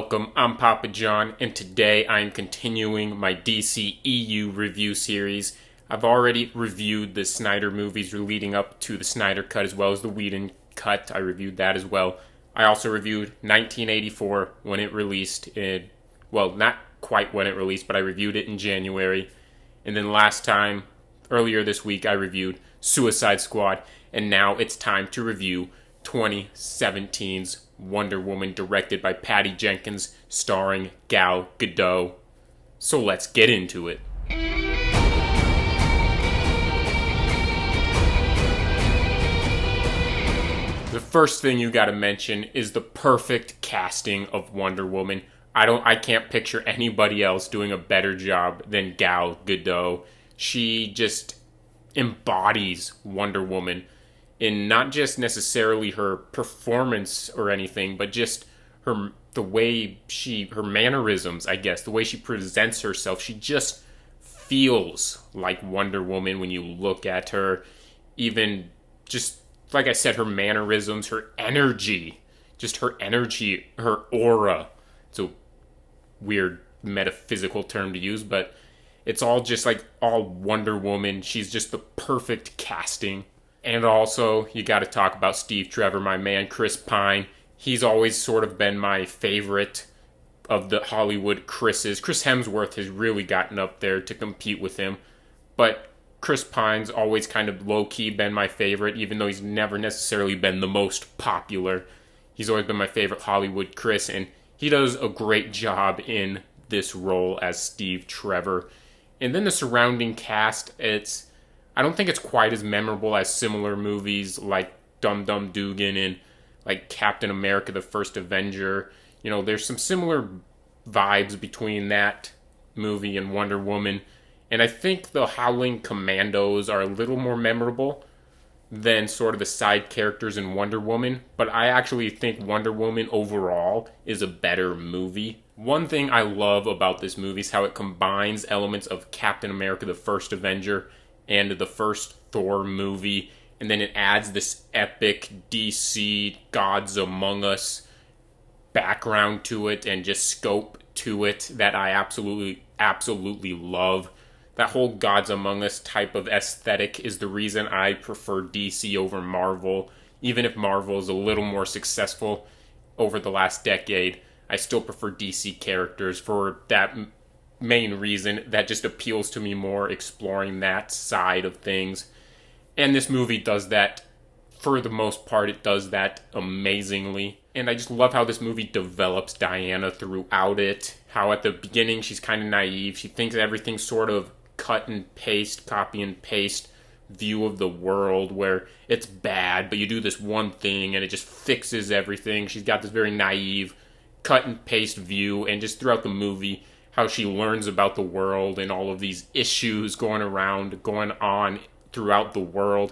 Welcome, I'm Papa John, and today I am continuing my DCEU review series. I've already reviewed the Snyder movies leading up to the Snyder Cut as well as the Whedon Cut. I reviewed that as well. I also reviewed 1984 when it released not quite when it released, but I reviewed it in January. And then earlier this week, I reviewed Suicide Squad, and now it's time to review 2017's Wonder Woman, directed by Patty Jenkins, starring Gal Gadot. So let's get into it. The first thing you gotta mention is the perfect casting of Wonder Woman. I can't picture anybody else doing a better job than Gal Gadot. She just embodies Wonder Woman in not just necessarily her performance or anything, but just her mannerisms, I guess, the way she presents herself. She just feels like Wonder Woman when you look at her. Even just, like I said, her mannerisms, her energy, her aura. It's a weird metaphysical term to use, but it's all just like all Wonder Woman. She's just the perfect casting. And also, you got to talk about Steve Trevor, my man, Chris Pine. He's always sort of been my favorite of the Hollywood Chris's. Chris Hemsworth has really gotten up there to compete with him. But Chris Pine's always kind of low-key been my favorite, even though he's never necessarily been the most popular. He's always been my favorite Hollywood Chris, and he does a great job in this role as Steve Trevor. And then the surrounding cast, I don't think it's quite as memorable as similar movies like Dum Dum Dugan and like Captain America the First Avenger. You know, there's some similar vibes between that movie and Wonder Woman. And I think the Howling Commandos are a little more memorable than sort of the side characters in Wonder Woman. But I actually think Wonder Woman overall is a better movie. One thing I love about this movie is how it combines elements of Captain America the First Avenger and the first Thor movie, and then it adds this epic DC Gods Among Us background to it and just scope to it that I absolutely love. That whole Gods Among Us type of aesthetic is the reason I prefer DC over Marvel. Even if Marvel is a little more successful over the last decade, I still prefer DC characters for that main reason. That just appeals to me more, exploring that side of things. And this movie does that. For the most part, it does that amazingly. And I just love how this movie develops Diana throughout it. How at the beginning she's kind of naive. She thinks everything's sort of cut and paste, copy and paste view of the world where it's bad, but you do this one thing and it just fixes everything. She's got this very naive cut and paste view, and just throughout the movie how she learns about the world and all of these issues going on throughout the world.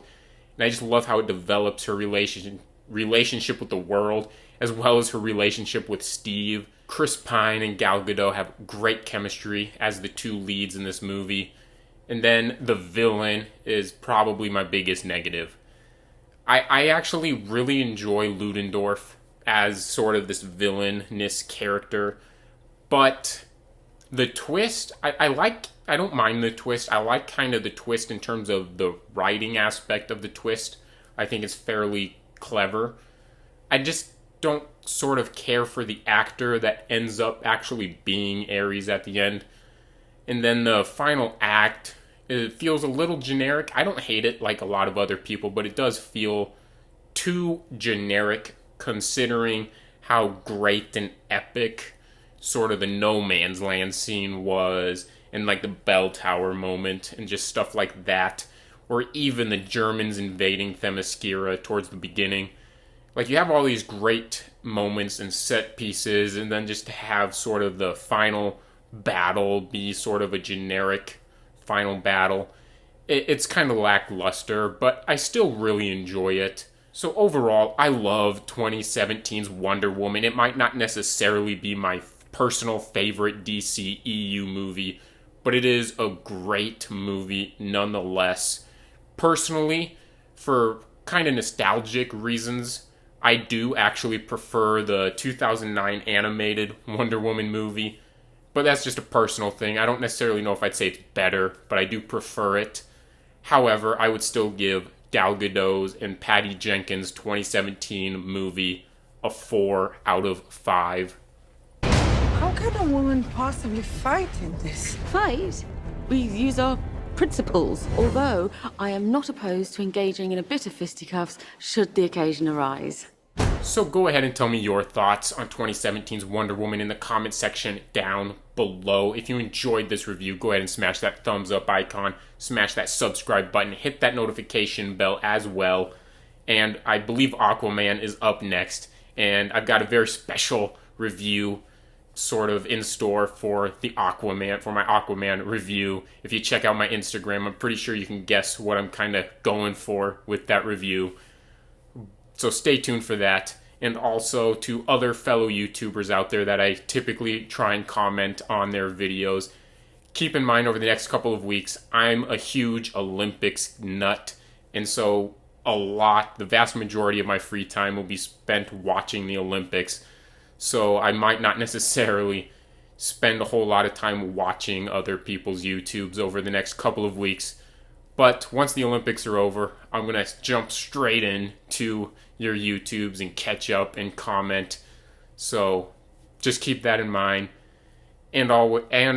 And I just love how it develops her relationship with the world, as well as her relationship with Steve. Chris Pine and Gal Gadot have great chemistry as the two leads in this movie. And then the villain is probably my biggest negative. I actually really enjoy Ludendorff as sort of this villainous character, but the twist, I don't mind the twist. I like kind of the twist in terms of the writing aspect of the twist. I think it's fairly clever. I just don't sort of care for the actor that ends up actually being Ares at the end. And then the final act, it feels a little generic. I don't hate it like a lot of other people, but it does feel too generic considering how great and epic sort of the no man's land scene was, and like the bell tower moment and just stuff like that, or even the Germans invading Themyscira towards the beginning. Like, you have all these great moments and set pieces, and then just to have sort of the final battle be sort of a generic final battle, it's kind of lackluster, but I still really enjoy it. So overall, I love 2017's Wonder Woman. It might not necessarily be my personal favorite DCEU movie, but it is a great movie nonetheless. Personally, for kind of nostalgic reasons, I do actually prefer the 2009 animated Wonder Woman movie, but that's just a personal thing. I don't necessarily know if I'd say it's better, but I do prefer it. However, I would still give Gal Gadot's and Patty Jenkins' 2017 movie a 4 out of 5. How can a woman possibly fight in this? Fight? We use our principles, although I am not opposed to engaging in a bit of fisticuffs should the occasion arise. So go ahead and tell me your thoughts on 2017's Wonder Woman in the comment section down below. If you enjoyed this review, go ahead and smash that thumbs up icon, smash that subscribe button, hit that notification bell as well. And I believe Aquaman is up next, and I've got a very special review sort of in store for my Aquaman review. If you check out my Instagram, I'm pretty sure you can guess what I'm kind of going for with that review. So stay tuned for that. And also to other fellow YouTubers out there that I typically try and comment on their videos, keep in mind over the next couple of weeks, I'm a huge Olympics nut. And so the vast majority of my free time will be spent watching the Olympics. So I might not necessarily spend a whole lot of time watching other people's YouTubes over the next couple of weeks. But once the Olympics are over, I'm going to jump straight into your YouTubes and catch up and comment. So just keep that in mind. And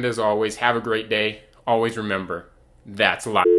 as always, have a great day. Always remember, that's life.